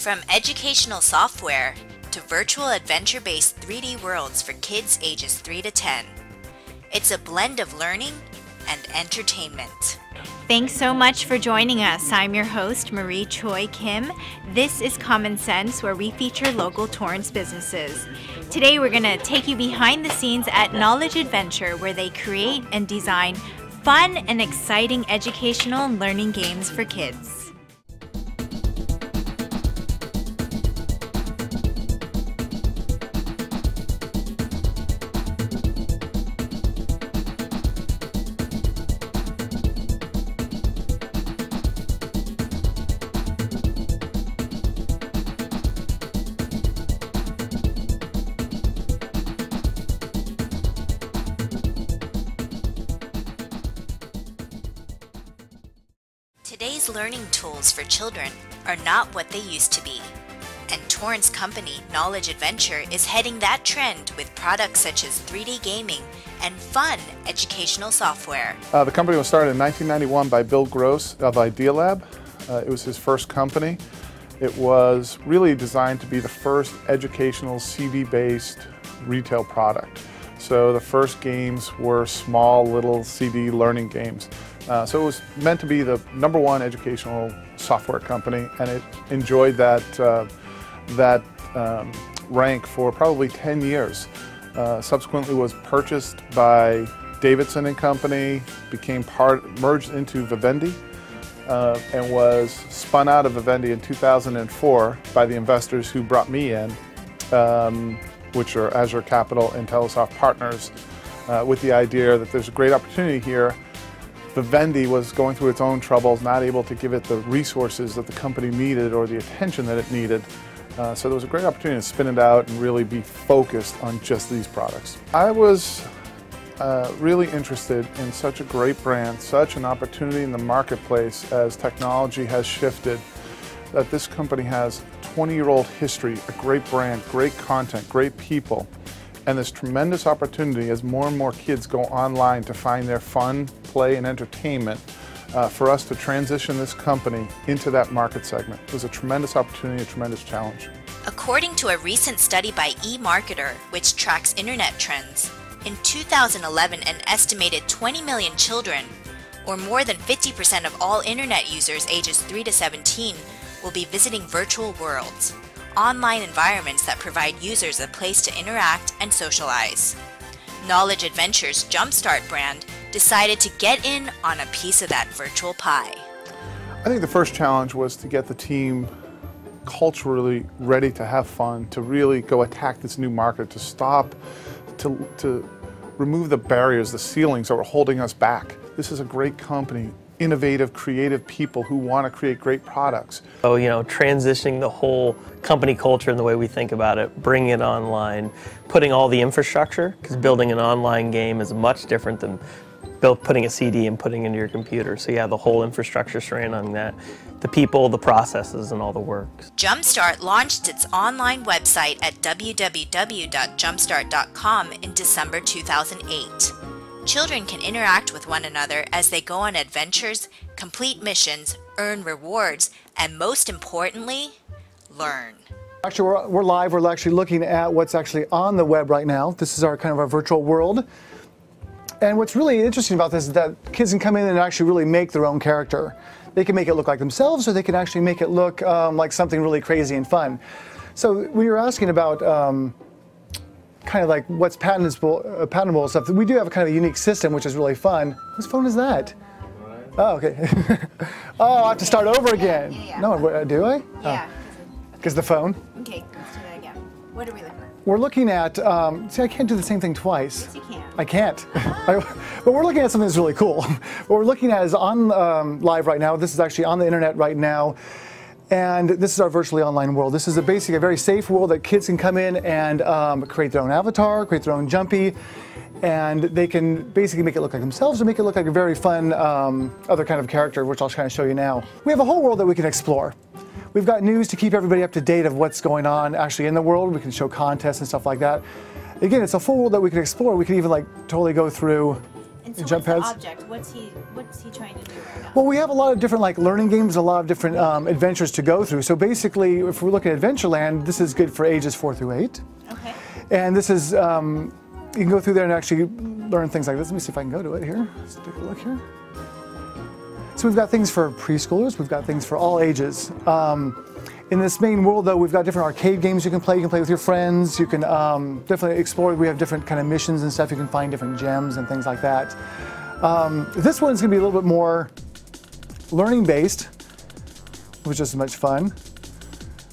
From educational software to virtual adventure-based 3D worlds for kids ages 3 to 10. It's a blend of learning and entertainment. Thanks so much for joining us. I'm your host, Marie Choi Kim. This is Common Sense, where we feature local Torrance businesses. Today we're going to take you behind the scenes at Knowledge Adventure, where they create and design fun and exciting educational and learning games for kids. Today's learning tools for children are not what they used to be, and Torrance company Knowledge Adventure is heading that trend with products such as 3D gaming and fun educational software. The company was started in 1991 by Bill Gross of Idea Lab. It was his first company. It was really designed to be the first educational CD-based retail product. So the first games were small little CD learning games. So it was meant to be the #1 educational software company, and it enjoyed that rank for probably 10 years. Subsequently was purchased by Davidson and Company, merged into Vivendi, and was spun out of Vivendi in 2004 by the investors who brought me in, which are Azure Capital and Telesoft Partners, with the idea that there's a great opportunity here. Vivendi was going through its own troubles, not able to give it the resources that the company needed or the attention that it needed. So there was a great opportunity to spin it out and really be focused on just these products. I was really interested in such a great brand, such an opportunity in the marketplace as technology has shifted, that this company has 20-year-old history, a great brand, great content, great people, and this tremendous opportunity as more and more kids go online to find their fun, play, and entertainment, for us to transition this company into that market segment. It was a tremendous opportunity, a tremendous challenge. According to a recent study by eMarketer, which tracks internet trends, in 2011 an estimated 20 million children, or more than 50% of all internet users ages 3 to 17, will be visiting virtual worlds, online environments that provide users a place to interact and socialize. Knowledge Adventure's Jumpstart brand decided to get in on a piece of that virtual pie. I think the first challenge was to get the team culturally ready to have fun, to really go attack this new market, to stop, to remove the barriers, the ceilings that were holding us back. This is a great company, innovative, creative people who want to create great products. So, transitioning the whole company culture and the way we think about it, bringing it online, putting all the infrastructure, because building an online game is much different than putting a CD and putting it into your computer. So yeah, the whole infrastructure surrounding that, the people, the processes, and all the work. Jumpstart launched its online website at www.jumpstart.com in December 2008. Children can interact with one another as they go on adventures, complete missions, earn rewards, and most importantly, learn. Actually, we're live. We're actually looking at what's actually on the web right now. This is our kind of our virtual world. And what's really interesting about this is that kids can come in and actually really make their own character. They can make it look like themselves, or they can actually make it look like something really crazy and fun. So we were asking about kind of like what's patentable stuff. We do have a kind of a unique system, which is really fun. Whose phone is that? Oh, okay. Oh, I have to start over again. Yeah. No, do I? Yeah. Because the phone? Okay, let's do that again. What are we looking at? We're looking at, see, I can't do the same thing twice. Yes, you can. I can't. But we're looking at something that's really cool. What we're looking at is on live right now. This is actually on the internet right now. And this is our virtually online world. This is basically a very safe world that kids can come in and create their own avatar, create their own jumpy, and they can basically make it look like themselves or make it look like a very fun other kind of character, which I'll kind of show you now. We have a whole world that we can explore. We've got news to keep everybody up to date of what's going on actually in the world. We can show contests and stuff like that. Again, it's a full world that we can explore. We can even like totally go through. And so jump what's pads. the object? What's he trying to do right now? Well, we have a lot of different like learning games, a lot of different adventures to go through. So basically, if we're looking at Adventureland, this is good for ages 4 through 8. Okay. And this is, you can go through there and actually learn things like this. Let me see if I can go to it here. Let's take a look here. So we've got things for preschoolers, we've got things for all ages. In this main world, though, we've got different arcade games you can play. You can play with your friends. You can definitely explore. We have different kind of missions and stuff. You can find different gems and things like that. This one's going to be a little bit more learning-based, which is much fun.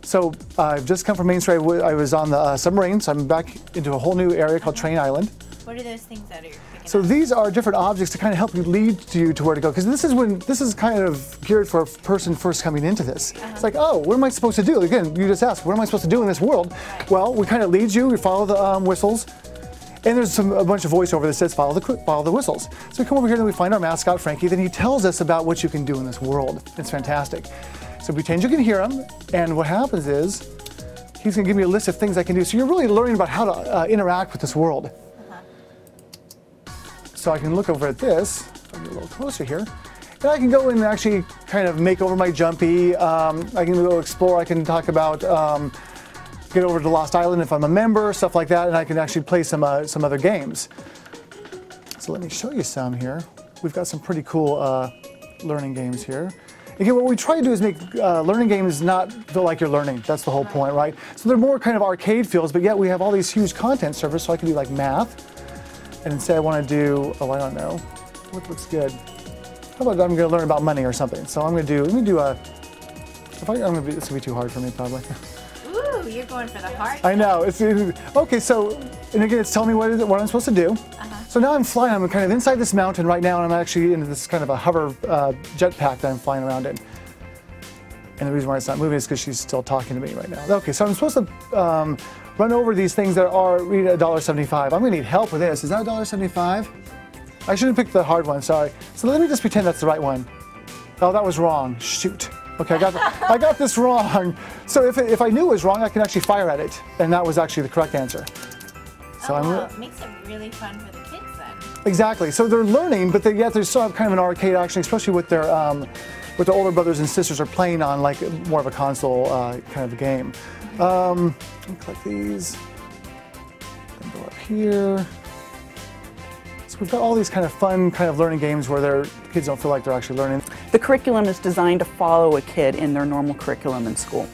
So I've just come from Main Street. I was on the submarine, so I'm back into a whole new area called Train Island. What are those things that are picking So up? these are different objects to kind of help you lead you to where to go. Because this is kind of geared for a person first coming into this. It's like, oh, what am I supposed to do? Again, you just asked, what am I supposed to do in this world? Well, we kind of lead you. We follow the whistles, and there's a bunch of voiceover that says follow the whistles. So we come over here and we find our mascot Frankie. Then he tells us about what you can do in this world. It's fantastic. So pretend you can hear him, and what happens is he's going to give me a list of things I can do. So you're really learning about how to interact with this world. So I can look over at this, I'll get a little closer here, and I can go in and actually kind of make over my jumpy. I can go explore, I can talk about, get over to Lost Island if I'm a member, stuff like that, and I can actually play some other games. So let me show you some here. We've got some pretty cool learning games here. Again, what we try to do is make learning games not feel like you're learning. That's the whole point, right? So they're more kind of arcade feels, but yet we have all these huge content servers, so I can do like math. And instead I want to do, oh, I don't know, what looks good? How about I'm going to learn about money or something? So I'm going to do, let me do a, this is going to be too hard for me probably. Ooh, you're going for the hard. I know, okay, so, and again, it's telling me what I'm supposed to do. So now I'm flying, I'm kind of inside this mountain right now, and I'm actually in this kind of a hover jetpack that I'm flying around in. And the reason why it's not moving is because she's still talking to me right now. Okay, so I'm supposed to run over these things that are $1.75. I'm going to need help with this. Is that $1.75? I shouldn't pick the hard one, sorry. So let me just pretend that's the right one. Oh, that was wrong. Shoot. Okay, I got this wrong. So if I knew it was wrong, I can actually fire at it. And that was actually the correct answer. So It makes it really fun for the kids then. Exactly. So they're learning, but yet they still have kind of an arcade action, especially with their older brothers and sisters are playing on like more of a console kind of a game. Let me click these. Then go up here. So we've got all these kind of fun kind of learning games where their kids don't feel like they're actually learning. The curriculum is designed to follow a kid in their normal curriculum in school.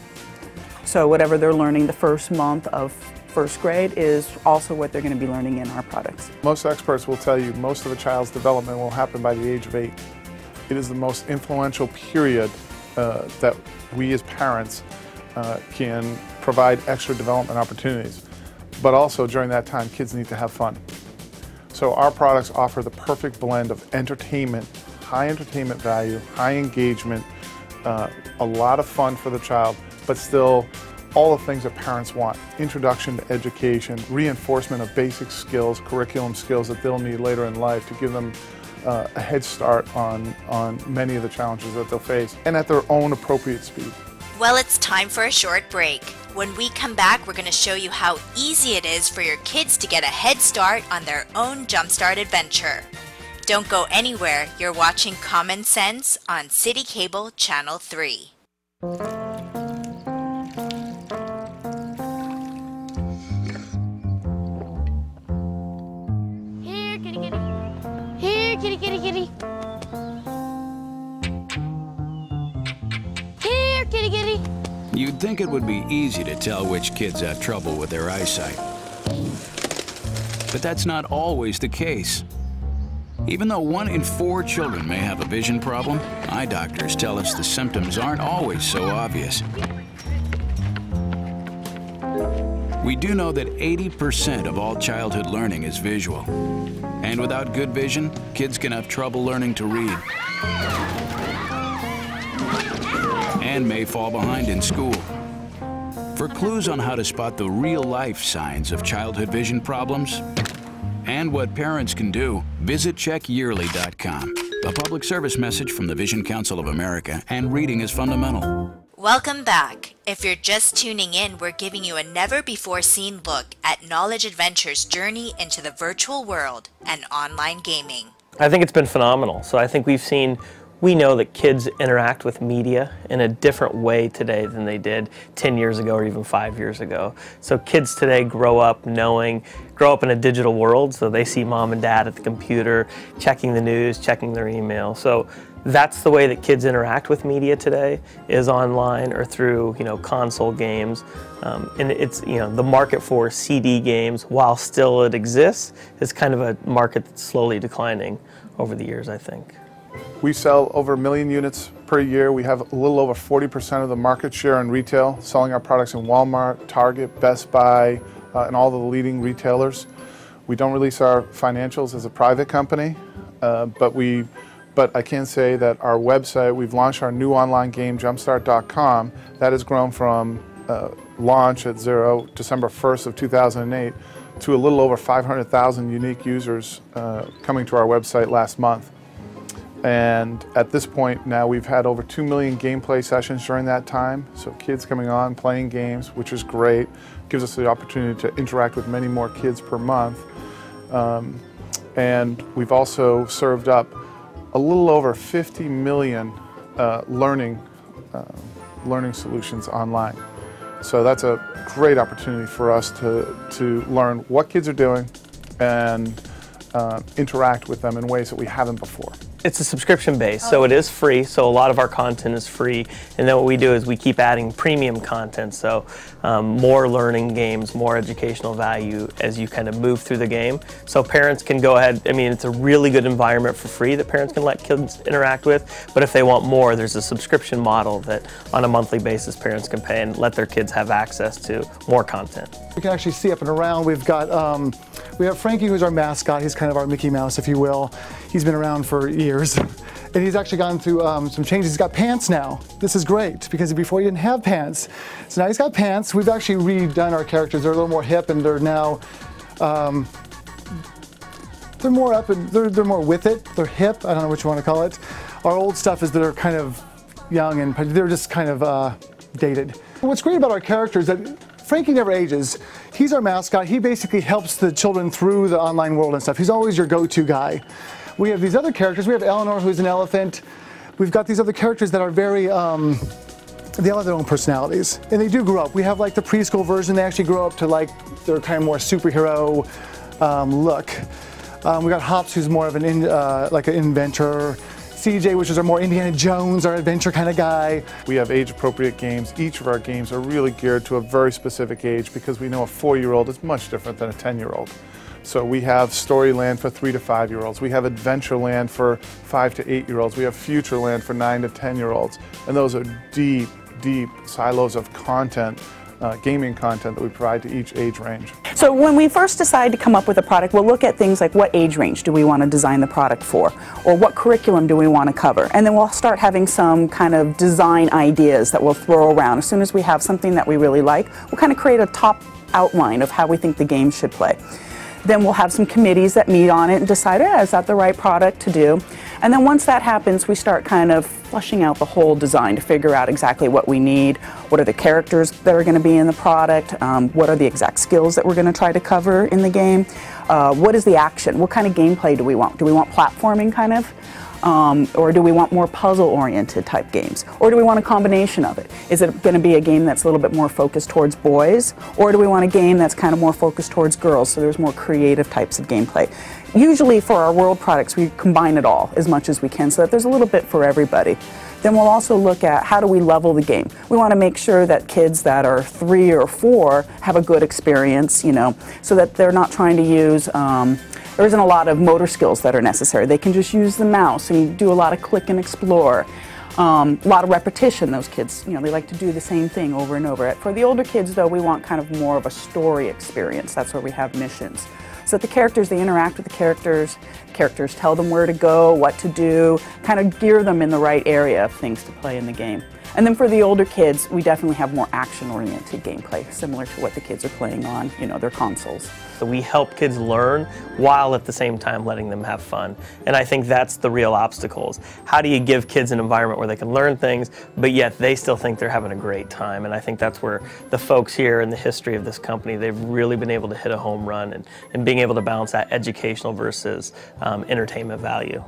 So whatever they're learning the first month of first grade is also what they're going to be learning in our products. Most experts will tell you most of a child's development will happen by the age of 8. It is the most influential period that we as parents can provide extra development opportunities. But also during that time, kids need to have fun. So our products offer the perfect blend of entertainment, high entertainment value, high engagement, a lot of fun for the child, but still all the things that parents want. Introduction to education, reinforcement of basic skills, curriculum skills that they'll need later in life to give them a head start on many of the challenges that they'll face, and at their own appropriate speed. Well, it's time for a short break. When we come back, we're going to show you how easy it is for your kids to get a head start on their own Jumpstart adventure. Don't go anywhere. You're watching Common Sense on City Cable Channel 3. Here, kitty, kitty. Here, kitty, kitty, kitty. Here, kitty, kitty. You'd think it would be easy to tell which kids have trouble with their eyesight. But that's not always the case. Even though 1 in 4 children may have a vision problem, eye doctors tell us the symptoms aren't always so obvious. We do know that 80% of all childhood learning is visual. And without good vision, kids can have trouble learning to read and may fall behind in school. For clues on how to spot the real-life signs of childhood vision problems and what parents can do, visit checkyearly.com. A public service message from the Vision Council of America and Reading is Fundamental. Welcome back. If you're just tuning in, we're giving you a never-before-seen look at Knowledge Adventure's journey into the virtual world and online gaming. I think it's been phenomenal. So I think we know that kids interact with media in a different way today than they did 10 years ago or even 5 years ago. So kids today grow up in a digital world, so they see mom and dad at the computer, checking the news, checking their email. So that's the way that kids interact with media today, is online or through, console games. And it's, the market for CD games, while still it exists, is kind of a market that's slowly declining over the years, I think. We sell over 1 million units per year. We have a little over 40% of the market share in retail, selling our products in Walmart, Target, Best Buy, and all the leading retailers. We don't release our financials as a private company, but I can say that our website, we've launched our new online game, jumpstart.com. That has grown from launch at zero, December 1st of 2008, to a little over 500,000 unique users coming to our website last month. And at this point now, we've had over 2 million gameplay sessions during that time. So kids coming on, playing games, which is great. Gives us the opportunity to interact with many more kids per month. And we've also served up a little over 50 million learning solutions online. So that's a great opportunity for us to learn what kids are doing and interact with them in ways that we haven't before. It's a subscription base, so it is free, so a lot of our content is free, and then what we do is we keep adding premium content, so more learning games, more educational value as you kind of move through the game. So parents can go ahead, it's a really good environment for free that parents can let kids interact with, but if they want more, there's a subscription model that on a monthly basis parents can pay and let their kids have access to more content. You can actually see up and around, we have Frankie, who's our mascot. He's kind of our Mickey Mouse, if you will. He's been around for years, and he's actually gone through some changes. He's got pants now. This is great, because before he didn't have pants. So now he's got pants. We've actually redone our characters. They're a little more hip, and they're now, they're more up, and they're more with it. They're hip, I don't know what you want to call it. Our old stuff is that they're kind of young, and they're just kind of dated. What's great about our characters is that Frankie never ages. He's our mascot. He basically helps the children through the online world and stuff. He's always your go-to guy. We have these other characters. We have Eleanor, who's an elephant. We've got these other characters that are very, they all have their own personalities. And they do grow up. We have like the preschool version. They actually grow up to like their kind of more superhero look. We got Hops, who's more of an like an inventor. CJ, which is our more Indiana Jones, our adventure kind of guy. We have age-appropriate games. Each of our games are really geared to a very specific age, because we know a 4-year-old is much different than a 10-year-old. So we have Storyland for 3 to 5-year-olds. We have Adventureland for 5 to 8-year-olds. We have Futureland for 9 to 10-year-olds. And those are deep, deep silos of content, gaming content that we provide to each age range. So when we first decide to come up with a product, we'll look at things like what age range do we want to design the product for, or what curriculum do we want to cover, and then we'll start having some kind of design ideas that we'll throw around. As soon as we have something that we really like, we'll kind of create a top outline of how we think the game should play. Then we'll have some committees that meet on it and decide, is that the right product to do? And then once that happens, we start kind of flushing out the whole design to figure out exactly what we need, what are the characters that are going to be in the product, what are the exact skills that we're going to try to cover in the game, what is the action, what kind of gameplay do we want? Do we want platforming kind of? Or do we want more puzzle-oriented type games? Or do we want a combination of it? Is it going to be a game that's a little bit more focused towards boys? Or do we want a game that's kind of more focused towards girls, so there's more creative types of gameplay? Usually for our world products, we combine it all as much as we can so that there's a little bit for everybody. Then we'll also look at how do we level the game. We want to make sure that kids that are 3 or 4 have a good experience, so that they're not trying to use there isn't a lot of motor skills that are necessary. They can just use the mouse and do a lot of click and explore. A lot of repetition. Those kids, they like to do the same thing over and over. For the older kids, though, we want kind of more of a story experience. That's where we have missions. So that the characters, they interact with the characters tell them where to go, what to do, kind of gear them in the right area of things to play in the game. And then for the older kids, we definitely have more action-oriented gameplay, similar to what the kids are playing on, their consoles. So we help kids learn while at the same time letting them have fun. And I think that's the real obstacles. How do you give kids an environment where they can learn things, but yet they still think they're having a great time? And I think that's where the folks here in the history of this company, they've really been able to hit a home run and being able to balance that educational versus entertainment value.